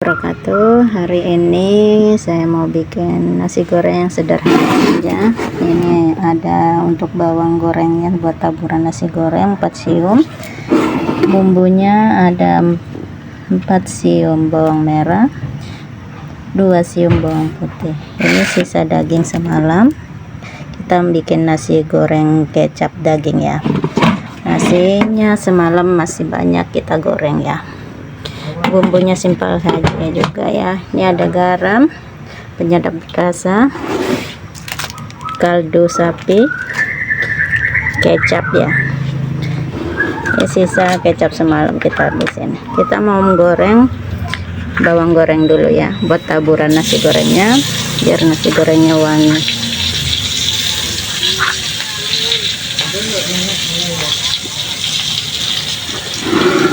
wabarakatuh. Hari ini saya mau bikin nasi goreng yang sederhana saja. Ini ada untuk bawang gorengnya buat taburan nasi goreng 4 siung. Bumbunya ada 4 siung bawang merah, 2 siung bawang putih. Ini sisa daging semalam. Kita bikin nasi goreng kecap daging ya. Nasinya semalam masih banyak, kita goreng ya. Bumbunya simpel saja juga ya. Ini ada garam, penyedap rasa, kaldu sapi, kecap ya. Ini sisa kecap semalam kita habisin. Kita mau menggoreng bawang goreng dulu ya, buat taburan nasi gorengnya biar nasi gorengnya wangi.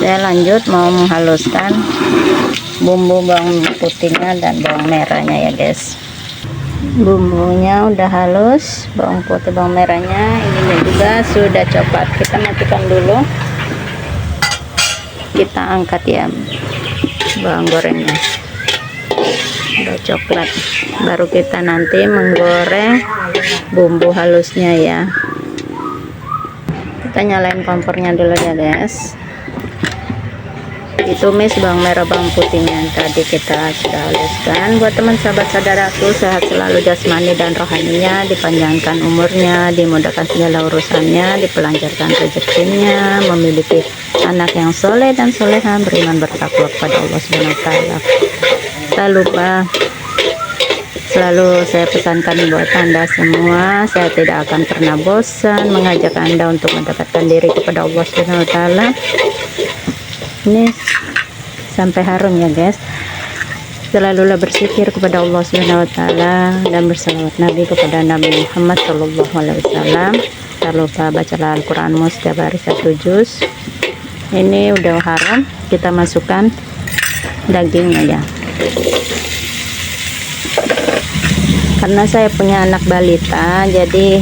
Saya lanjut mau menghaluskan bumbu bawang putihnya dan bawang merahnya ya guys. Bumbunya udah halus, bawang putih bawang merahnya ini juga sudah coklat. Kita matikan dulu, kita angkat ya bawang gorengnya udah coklat, baru kita nanti menggoreng bumbu halusnya ya. Kita nyalain kompornya dulu ya guys. Ditumis bawang merah bawang putihnya yang tadi kita sudah haluskan. Buat teman sahabat saudaraku, sehat selalu jasmani dan rohaninya, dipanjangkan umurnya, dimudahkan segala urusannya, dipelancarkan rezekinya, memiliki anak yang soleh dan soleha, beriman bertakwa kepada Allah Subhanahu wa taala. Tak lupa selalu saya pesankan buat Anda semua, saya tidak akan pernah bosan mengajak Anda untuk mendekatkan diri kepada Allah Subhanahu wa taala. Ini sampai harum ya guys. Selalulah berzikir kepada Allah Subhanahu wa taala dan bersalawat Nabi kepada Nabi Muhammad sallallahu alaihi wasallam. Tak lupa bacalah Al-Qur'anmu setiap hari 1 juz. Ini udah harum, kita masukkan dagingnya ya. Karena saya punya anak balita, jadi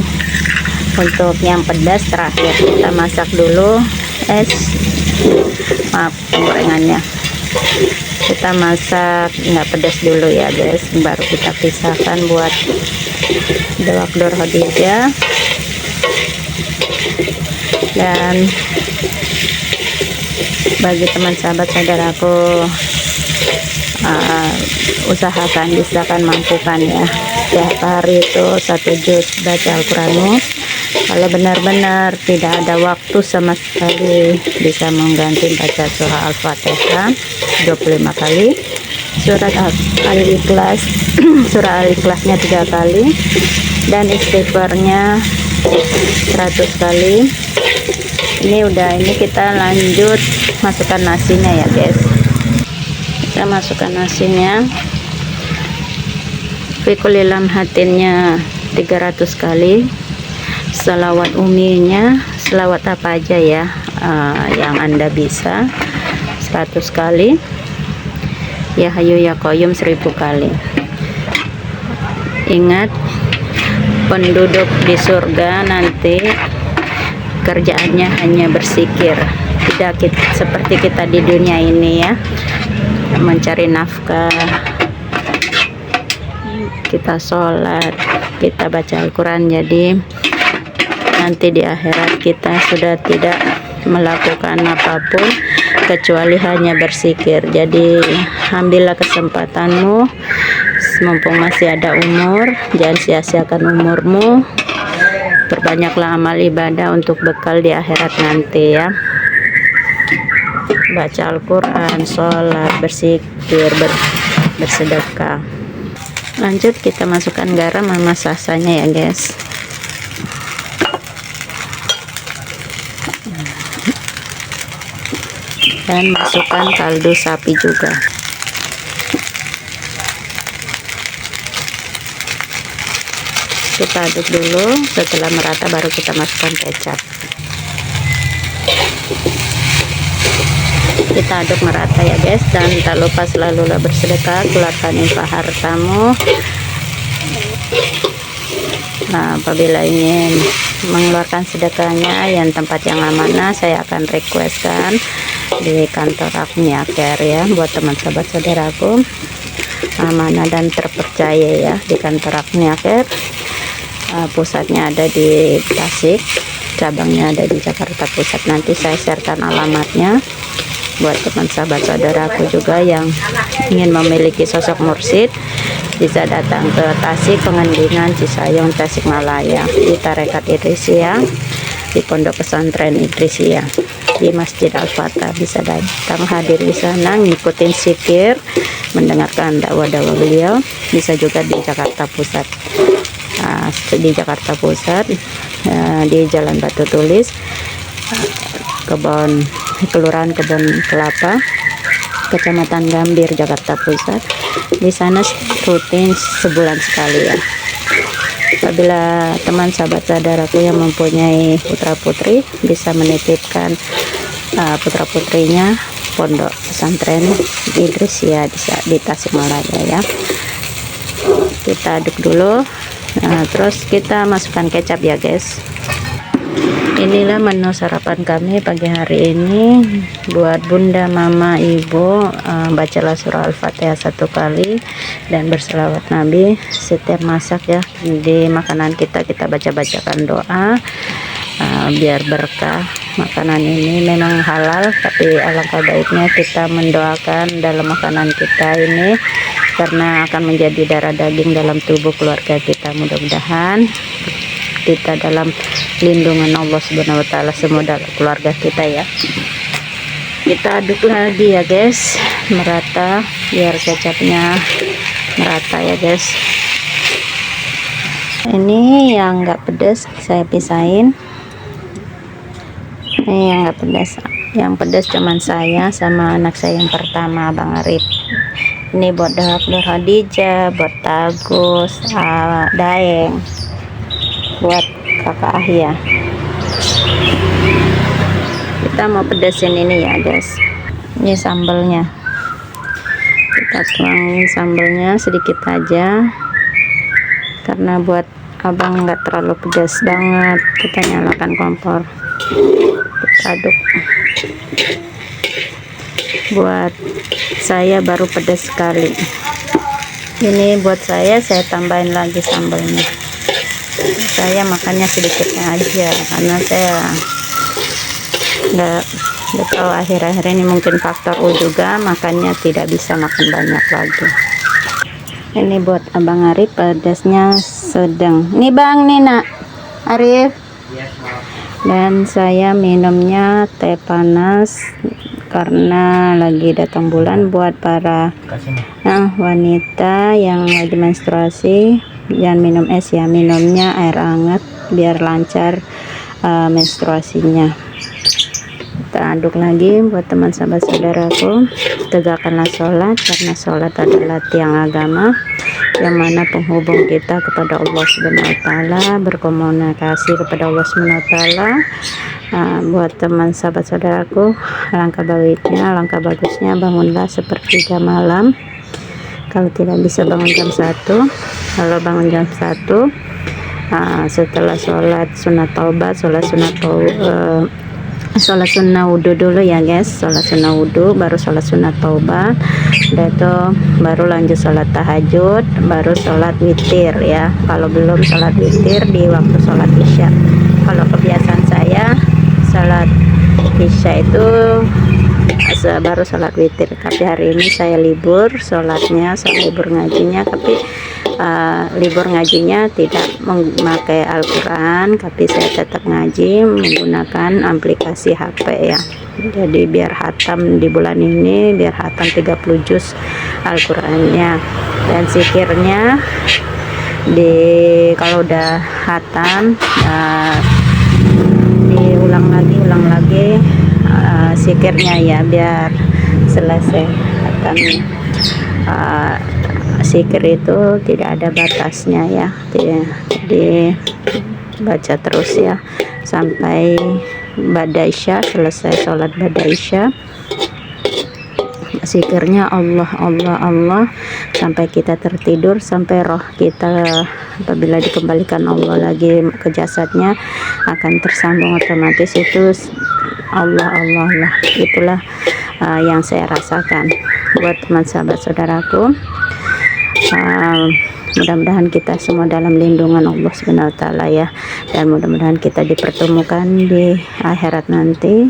untuk yang pedas terakhir kita masak dulu penggorengannya. Kita masak nggak pedas dulu ya guys, baru kita pisahkan buat dawak dor hodijah. Dan bagi teman sahabat saudaraku, usahakan bisakan mampukan ya, setiap hari itu 1 juz baca Al-Quranmu. Kalau benar-benar tidak ada waktu sama sekali, bisa mengganti baca surah Al-Fatihah 25 kali, surat Al-Ikhlas surah Al-Ikhlasnya 3 kali, dan istighfarnya 100 kali. Ini udah, ini kita lanjut masukkan nasinya ya guys. Kita masukkan nasinya, fikulilam hatinnya 300 kali, selawat uminya, selawat apa aja ya yang Anda bisa, 100 kali, ya hayu ya qayyum 1000 kali. Ingat, penduduk di surga nanti kerjaannya hanya berzikir, tidak seperti kita di dunia ini ya, mencari nafkah. Kita sholat, kita baca Al-Quran, jadi nanti di akhirat kita sudah tidak melakukan apapun kecuali hanya berzikir. Jadi ambillah kesempatanmu mumpung masih ada umur, jangan sia-siakan umurmu, perbanyaklah amal ibadah untuk bekal di akhirat nanti ya. Baca Al-Quran, sholat, berzikir, bersedekah. Lanjut kita masukkan garam sama sasanya ya guys. Dan masukkan kaldu sapi juga. Kita aduk dulu, setelah merata baru kita masukkan kecap. Kita aduk merata ya guys, dan tak lupa selalulah bersedekah, keluarkan infak hartamu. Nah, apabila ingin mengeluarkan sedekahnya yang tempat yang amanah, saya akan requestkan di kantor Agniaker ya, buat teman sahabat saudaraku, amanah dan terpercaya ya di kantor Agniaker. Pusatnya ada di Tasik, cabangnya ada di Jakarta Pusat. Nanti saya sharekan alamatnya buat teman sahabat saudaraku juga yang ingin memiliki sosok mursyid, bisa datang ke Tasik, Pengendingan, Cisayong, Tasikmalaya, di Tarekat Idrisiyah, di Pondok Pesantren Idrisiyah, di Masjid Al-Fatah. Bisa datang hadir di sana, ngikutin zikir, mendengarkan dakwah-dakwah beliau. Bisa juga di Jakarta Pusat, di Jakarta Pusat, di Jalan Batu Tulis, Kelurahan Kebon Kelapa, Kecamatan Gambir, Jakarta Pusat. Di sana rutin sebulan sekali ya. Apabila teman sahabat saudaraku yang mempunyai putra putri, bisa menitipkan putra putrinya Pondok Pesantren Idrisiyah di Tasikmalaya ya. Kita aduk dulu, terus kita masukkan kecap ya guys. Inilah menu sarapan kami pagi hari ini. Buat bunda, mama, ibu, bacalah surah Al-Fatihah 1 kali dan berselawat Nabi setiap masak ya. Di makanan kita baca-bacakan doa, biar berkah. Makanan ini memang halal, tapi alangkah baiknya kita mendoakan dalam makanan kita ini, karena akan menjadi darah daging dalam tubuh keluarga kita. Mudah-mudahan kita dalam lindungan Allah Subhanahu wa Ta'ala, semua keluarga kita ya. Kita aduk lagi ya guys, merata, biar kecapnya merata ya guys. Ini yang enggak pedas saya pisahin. Ini yang enggak pedas, yang pedas cuman saya sama anak saya yang pertama, Bang Arif. Ini buat Nur Hadijah, buat Tagus, Daeng, buat kakak Ahya. Kita mau pedasin ini ya guys. Ini sambalnya, kita tuangin sambalnya sedikit aja, karena buat abang nggak terlalu pedas banget. Kita nyalakan kompor, kita aduk. Buat saya baru pedas sekali. Ini buat saya tambahin lagi sambalnya. Saya makannya sedikitnya aja, karena saya nggak tahu akhir-akhir ini mungkin faktor U juga, makannya tidak bisa makan banyak lagi. Ini buat abang Arif, pedasnya sedang. Ini bang, nih nak Arif. Dan saya minumnya teh panas karena lagi datang bulan. Buat para wanita yang lagi menstruasi, jangan minum es ya, minumnya air hangat biar lancar menstruasinya. Kita aduk lagi. Buat teman sahabat saudaraku, tegakkanlah sholat, karena sholat adalah tiang agama yang mana penghubung kita kepada Allah Subhanahu wa Ta'ala, berkomunikasi kepada Allah Subhanahu wa Ta'ala. Buat teman sahabat saudaraku, alangkah baiknya, alangkah bagusnya bangunlah sepertiga malam. Kalau tidak bisa bangun jam 1, kalau bangun jam 1, setelah sholat sunat taubat, sholat sunnah wudhu dulu ya guys. Sholat sunnah wudhu, baru sholat sunat taubat, dan itu baru lanjut sholat tahajud, baru sholat witir ya. Kalau belum sholat witir di waktu sholat isya. Kalau kebiasaan saya sholat isya itu baru sholat witir, tapi hari ini saya libur sholatnya, saya libur ngajinya, tapi libur ngajinya tidak memakai Al-Quran, tapi saya tetap ngaji menggunakan aplikasi HP ya. Jadi biar hatam di bulan ini, biar hatam 30 juz Al-Qurannya, dan zikirnya kalau udah hatam diulang lagi zikirnya ya, biar selesai hatam. Zikir itu tidak ada batasnya ya, dibaca terus ya sampai ba'da isya, selesai sholat ba'da isya. zikirnya Allah Allah Allah sampai kita tertidur, sampai roh kita apabila dikembalikan Allah lagi ke jasadnya akan tersambung otomatis. Itu Allah Allah Allah. Itulah yang saya rasakan. Buat teman sahabat saudaraku, mudah-mudahan kita semua dalam lindungan Allah Subhanahu wa taala ya, dan mudah-mudahan kita dipertemukan di akhirat nanti.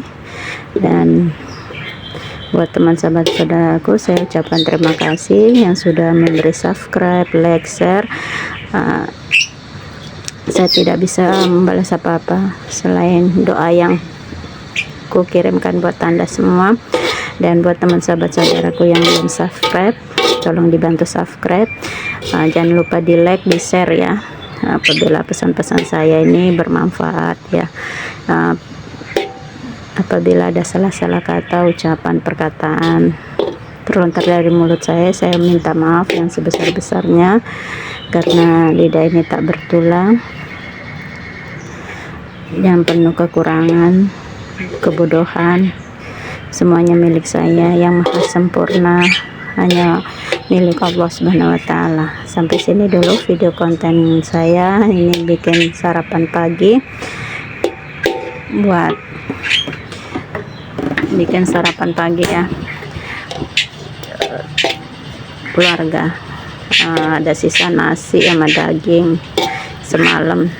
Dan buat teman sahabat saudaraku, saya ucapkan terima kasih yang sudah memberi subscribe, like, share. Saya tidak bisa membalas apa-apa selain doa yang ku kirimkan buat Anda semua. Dan buat teman sahabat saudaraku yang belum subscribe, tolong dibantu subscribe. Jangan lupa di like, di share ya, apabila pesan-pesan saya ini bermanfaat ya. Apabila ada salah-salah kata, ucapan, perkataan terlontar dari mulut saya minta maaf yang sebesar-besarnya, karena lidah ini tak bertulang yang penuh kekurangan, kebodohan. Semuanya milik saya yang maha sempurna, hanya milik Allah Subhanahu wa taala. Sampai sini dulu video konten saya. Ini bikin sarapan pagi, buat bikin sarapan pagi ya keluarga. Ada sisa nasi sama daging semalam.